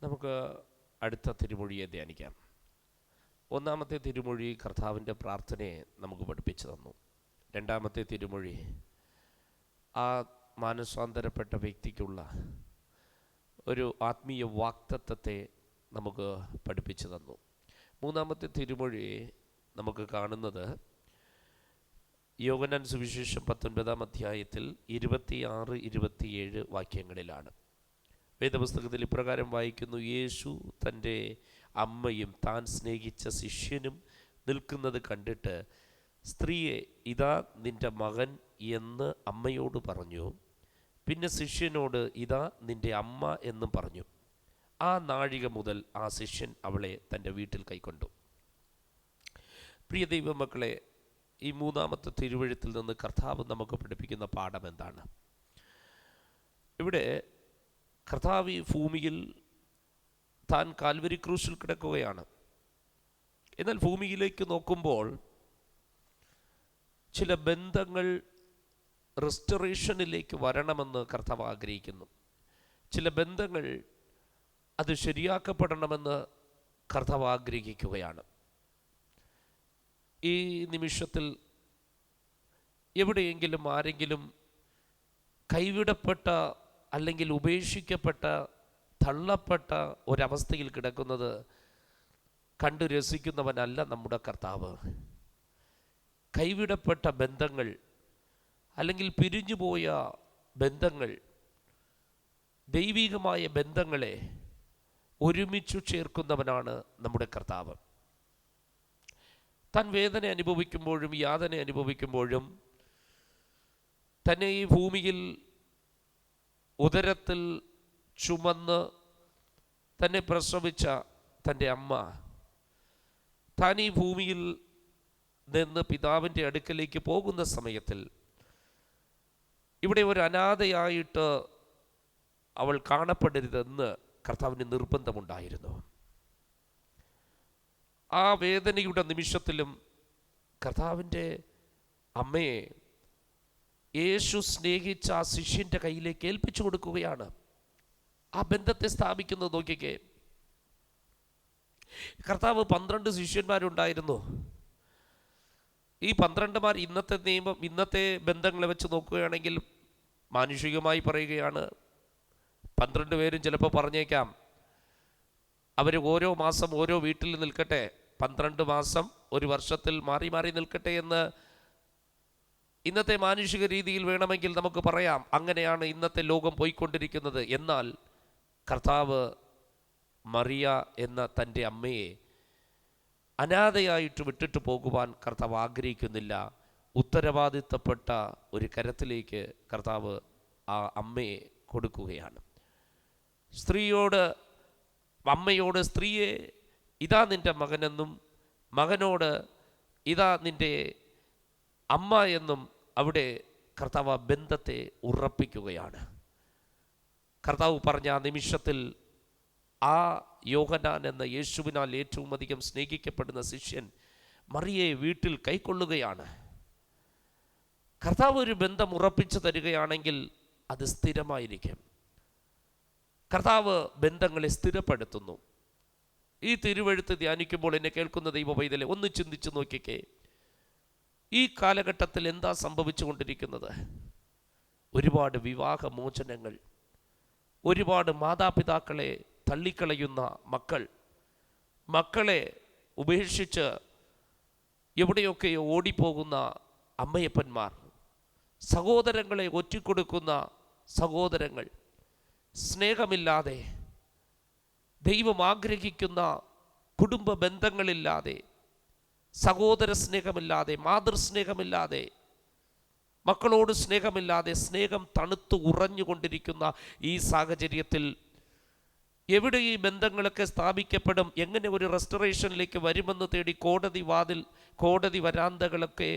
നമുക്ക് അടുത്ത തിരുമൊഴിയെ ധ്യാനിക്കാം. ഒന്നാമത്തെ തിരുമൊഴി കർത്താവിൻ്റെ പ്രാർത്ഥനയെ നമുക്ക് പഠിപ്പിച്ചു തന്നു. രണ്ടാമത്തെ തിരുമൊഴി ആ മാനസാന്തരപ്പെട്ട വ്യക്തിക്കുള്ള ഒരു ആത്മീയ വാക്തത്വത്തെ നമുക്ക് പഠിപ്പിച്ചു തന്നു. മൂന്നാമത്തെ തിരുമൊഴി നമുക്ക് കാണുന്നത് യോഹന്നാൻ സുവിശേഷം 19-ാം അധ്യായത്തിൽ 26-27 വാക്യങ്ങളിലാണ്. വേദപുസ്തകത്തിൽ ഇപ്രകാരം വായിക്കുന്നു: യേശു തൻ്റെ അമ്മയും താൻ സ്നേഹിച്ച ശിഷ്യനും നിൽക്കുന്നത് കണ്ടിട്ട്, സ്ത്രീയെ, ഇതാ നിൻ്റെ മകൻ എന്ന് അമ്മയോട് പറഞ്ഞു. പിന്നെ ശിഷ്യനോട്, ഇതാ നിൻ്റെ അമ്മ എന്നും പറഞ്ഞു. ആ നാഴിക മുതൽ ആ ശിഷ്യൻ അവളെ തൻ്റെ വീട്ടിൽ കൈക്കൊണ്ടു. പ്രിയ ദൈവമക്കളെ, ഈ മൂന്നാമത്തെ തിരുവഴുത്തിൽ നിന്ന് കർത്താവ് നമുക്ക് പഠിപ്പിക്കുന്ന പാഠം എന്താണ്? ഇവിടെ കർത്താവ് ഈ ഭൂമിയിൽ താൻ കാൽവരി ക്രൂശിൽ കിടക്കുകയാണ്. എന്നാൽ ഭൂമിയിലേക്ക് നോക്കുമ്പോൾ ചില ബന്ധങ്ങൾ റെസ്റ്റോറേഷനിലേക്ക് വരണമെന്ന് കർത്താവ് ആഗ്രഹിക്കുന്നു. ചില ബന്ധങ്ങൾ അത് ശരിയാക്കപ്പെടണമെന്ന് കർത്താവ് ആഗ്രഹിക്കുകയാണ്. ഈ നിമിഷത്തിൽ എവിടെയെങ്കിലും ആരെങ്കിലും കൈവിടപ്പെട്ട അല്ലെങ്കിൽ ഉപേക്ഷിക്കപ്പെട്ട, തള്ളപ്പെട്ട ഒരവസ്ഥയിൽ കിടക്കുന്നത് കണ്ടു രസിക്കുന്നവനല്ല നമ്മുടെ കർത്താവ്. കൈവിടപ്പെട്ട ബന്ധങ്ങൾ അല്ലെങ്കിൽ പിരിഞ്ഞുപോയ ബന്ധങ്ങൾ, ദൈവികമായ ബന്ധങ്ങളെ ഒരുമിച്ചു ചേർക്കുന്നവനാണ് നമ്മുടെ കർത്താവ്. താൻ വേദന അനുഭവിക്കുമ്പോഴും യാതന അനുഭവിക്കുമ്പോഴും തന്നെ ഈ ഭൂമിയിൽ ഉദരത്തിൽ ചുമന്ന് തന്നെ പ്രസവിച്ച തൻ്റെ അമ്മ, താൻ ഈ ഭൂമിയിൽ നിന്ന് പിതാവിൻ്റെ അടുക്കലേക്ക് പോകുന്ന സമയത്തിൽ ഇവിടെ ഒരു അനാഥയായിട്ട് അവൾ കാണപ്പെടരുതെന്ന് കർത്താവിന് നിർബന്ധമുണ്ടായിരുന്നു. ആ വേദനയുടെ നിമിഷത്തിലും കർത്താവിൻ്റെ അമ്മയെ യേശു സ്നേഹിച്ച ആ ശിഷ്യൻ്റെ കയ്യിലേക്ക് ഏൽപ്പിച്ചു കൊടുക്കുകയാണ്. ആ ബന്ധത്തെ സ്ഥാപിക്കുന്നത് നോക്കിക്കേ. കർത്താവ് 12 ശിഷ്യന്മാരുണ്ടായിരുന്നു. ഈ 12മാർ ഇന്നത്തെ നിയമം, ഇന്നത്തെ ബന്ധങ്ങളെ വെച്ച് നോക്കുകയാണെങ്കിൽ മാനുഷികമായി പറയുകയാണ്, 12 പേരും ചിലപ്പോൾ പറഞ്ഞേക്കാം അവർ ഓരോ മാസം ഓരോ വീട്ടിൽ നിൽക്കട്ടെ, 12 മാസം ഒരു വർഷത്തിൽ മാറി മാറി നിൽക്കട്ടെ എന്ന് ഇന്നത്തെ മാനുഷിക രീതിയിൽ വേണമെങ്കിൽ നമുക്ക് പറയാം. അങ്ങനെയാണ് ഇന്നത്തെ ലോകം പോയിക്കൊണ്ടിരിക്കുന്നത്. എന്നാൽ കർത്താവ് മറിയ എന്ന തൻ്റെ അമ്മയെ അനാഥയായിട്ട് വിട്ടിട്ട് പോകുവാൻ കർത്താവ് ആഗ്രഹിക്കുന്നില്ല. ഉത്തരവാദിത്തപ്പെട്ട ഒരു കരത്തിലേക്ക് കർത്താവ് ആ അമ്മയെ കൊടുക്കുകയാണ്. അമ്മയോട്, സ്ത്രീയെ, ഇതാ നിൻ്റെ മകനെന്നും മകനോട്, ഇതാ നിൻ്റെ അമ്മ എന്നും അവിടെ കർത്താവ് ബന്ധത്തെ ഉറപ്പിക്കുകയാണ്. കർത്താവ് പറഞ്ഞ ആ നിമിഷത്തിൽ ആ യോഹന്നാൻ എന്ന യേശുവിനാൽ ഏറ്റവും അധികം സ്നേഹിക്കപ്പെടുന്ന ശിഷ്യൻ മറിയയെ വീട്ടിൽ കൈക്കൊള്ളുകയാണ്. കർത്താവ് ഒരു ബന്ധം ഉറപ്പിച്ചു തരികയാണെങ്കിൽ അത് സ്ഥിരമായിരിക്കും. കർത്താവ് ബന്ധങ്ങളെ സ്ഥിരപ്പെടുത്തുന്നു. ഈ തിരുവെഴുത്ത് ധ്യാനിക്കുമ്പോൾ എന്നെ കേൾക്കുന്ന ദൈവ പൈതലെ ഒന്ന് ചിന്തിച്ചു നോക്കിക്കേ. ഈ കാലഘട്ടത്തിൽ എന്താ സംഭവിച്ചു കൊണ്ടിരിക്കുന്നത്? ഒരുപാട് വിവാഹമോചനങ്ങൾ, ഒരുപാട് മാതാപിതാക്കളെ തള്ളിക്കളയുന്ന മക്കളെ ഉപേക്ഷിച്ച് എവിടെയൊക്കെ ഓടിപ്പോകുന്ന അമ്മയപ്പന്മാർ, സഹോദരങ്ങളെ ഒറ്റിക്കൊടുക്കുന്ന സഹോദരങ്ങൾ, സ്നേഹമില്ലാതെ, ദൈവം ആഗ്രഹിക്കുന്ന കുടുംബ ബന്ധങ്ങളില്ലാതെ, സഹോദര സ്നേഹമില്ലാതെ, മാതൃസ്നേഹമില്ലാതെ, മക്കളോട് സ്നേഹമില്ലാതെ, സ്നേഹം തണുത്ത് ഉറഞ്ഞുകൊണ്ടിരിക്കുന്ന ഈ സാഹചര്യത്തിൽ എവിടെ ഈ ബന്ധങ്ങളൊക്കെ സ്ഥാപിക്കപ്പെടും, എങ്ങനെ ഒരു റെസ്റ്റോറേഷനിലേക്ക് വരുമെന്ന് തേടി കോടതി വരാന്തകളൊക്കെ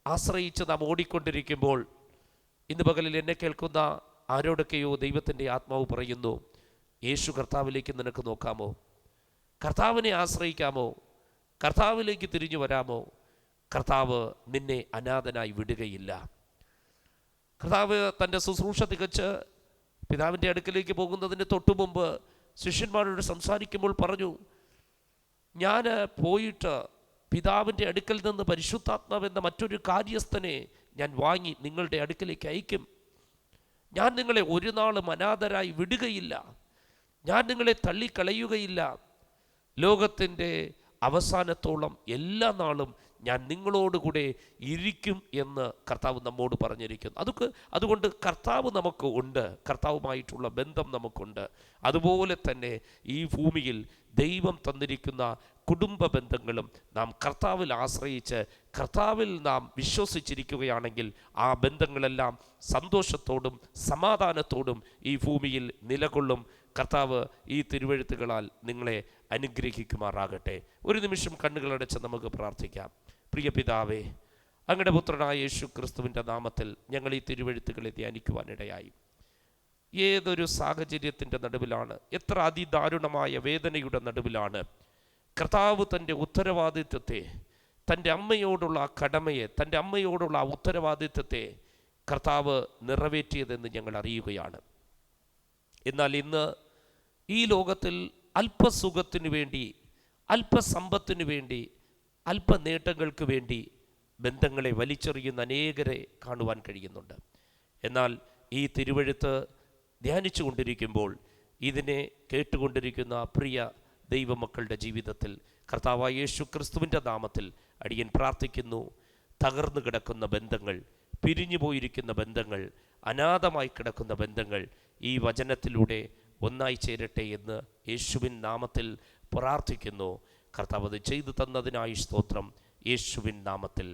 ആശ്രയിച്ച് നാം ഓടിക്കൊണ്ടിരിക്കുമ്പോൾ, ഇന്ന് പകലിൽ എന്നെ കേൾക്കുന്ന ആരോടൊക്കെയോ ദൈവത്തിൻ്റെ ആത്മാവ് പറയുന്നു, യേശു കർത്താവിലേക്ക് നിനക്ക് നോക്കാമോ? കർത്താവിനെ ആശ്രയിക്കാമോ? കർത്താവിലേക്ക് തിരിഞ്ഞു വരാമോ? കർത്താവ് നിന്നെ അനാഥനായി വിടുകയില്ല. കർത്താവ് തൻ്റെ ശുശ്രൂഷ തികച്ച് പിതാവിൻ്റെ അടുക്കലേക്ക് പോകുന്നതിന് തൊട്ടു മുമ്പ് ശിഷ്യന്മാരോട് സംസാരിക്കുമ്പോൾ പറഞ്ഞു, ഞാൻ പോയിട്ട് പിതാവിൻ്റെ അടുക്കൽ നിന്ന് പരിശുദ്ധാത്മാവെന്ന മറ്റൊരു കാര്യസ്ഥനെ ഞാൻ വാങ്ങി നിങ്ങളുടെ അടുക്കലേക്ക് അയക്കും. ഞാൻ നിങ്ങളെ ഒരു നാളും അനാഥരായി വിടുകയില്ല. ഞാൻ നിങ്ങളെ തള്ളിക്കളയുകയില്ല. ലോകത്തിൻ്റെ അവസാനത്തോളം എല്ലാ നാളും ഞാൻ നിങ്ങളോടുകൂടെ ഇരിക്കും എന്ന് കർത്താവ് നമ്മോട് പറഞ്ഞിരിക്കുന്നു. അതുകൊണ്ട് കർത്താവ് നമുക്ക് ഉണ്ട്, കർത്താവുമായിട്ടുള്ള ബന്ധം നമുക്കുണ്ട്. അതുപോലെ തന്നെ ഈ ഭൂമിയിൽ ദൈവം തന്നിരിക്കുന്ന കുടുംബ ബന്ധങ്ങളും നാം കർത്താവിൽ ആശ്രയിച്ച് കർത്താവിൽ നാം വിശ്വസിച്ചിരിക്കുകയാണെങ്കിൽ ആ ബന്ധങ്ങളെല്ലാം സന്തോഷത്തോടും സമാധാനത്തോടും ഈ ഭൂമിയിൽ നിലകൊള്ളും. കർത്താവ് ഈ തിരുവെഴുത്തുകളാൽ നിങ്ങളെ അനുഗ്രഹിക്കുമാറാകട്ടെ. ഒരു നിമിഷം കണ്ണുകളടച്ച് നമുക്ക് പ്രാർത്ഥിക്കാം. പ്രിയ പിതാവേ, അങ്ങയുടെ പുത്രനായ യേശു ക്രിസ്തുവിൻ്റെ നാമത്തിൽ ഞങ്ങൾ ഈ തിരുവെഴുത്തുകളെ ധ്യാനിക്കുവാനിടയായി. ഏതൊരു സാഹചര്യത്തിൻ്റെ നടുവിലാണ്, എത്ര അതിദാരുണമായ വേദനയുടെ നടുവിലാണ് കർത്താവ് തൻ്റെ ഉത്തരവാദിത്വത്തെ, തൻ്റെ അമ്മയോടുള്ള കടമയെ, തൻ്റെ അമ്മയോടുള്ള ഉത്തരവാദിത്വത്തെ കർത്താവ് നിറവേറ്റിയതെന്ന് ഞങ്ങൾ അറിയുകയാണ്. എന്നാൽ ഇന്ന് ഈ ലോകത്തിൽ അല്പസുഖത്തിനു വേണ്ടി, അല്പസമ്പത്തിനു വേണ്ടി, അല്പനേട്ടങ്ങൾക്ക് വേണ്ടി ബന്ധങ്ങളെ വലിച്ചെറിയുന്ന അനേകരെ കാണുവാൻ കഴിയുന്നുണ്ട്. എന്നാൽ ഈ തിരുവെഴുത്ത് ധ്യാനിച്ചു കൊണ്ടിരിക്കുമ്പോൾ ഇതിനെ കേട്ടുകൊണ്ടിരിക്കുന്ന പ്രിയ ദൈവമക്കളുടെ ജീവിതത്തിൽ കർത്താവായ യേശു ക്രിസ്തുവിൻ്റെ നാമത്തിൽ അടിയൻ പ്രാർത്ഥിക്കുന്നു. തകർന്നു കിടക്കുന്ന ബന്ധങ്ങൾ, പിരിഞ്ഞു പോയിരിക്കുന്ന ബന്ധങ്ങൾ, അനാഥമായി കിടക്കുന്ന ബന്ധങ്ങൾ ഈ വചനത്തിലൂടെ ഒന്നായി ചേരട്ടെ എന്ന് യേശുവിൻ നാമത്തിൽ പ്രാർത്ഥിക്കുന്നു. കർത്താവ് അത് ചെയ്തു തന്നതിനായി സ്തോത്രം. യേശുവിൻ നാമത്തിൽ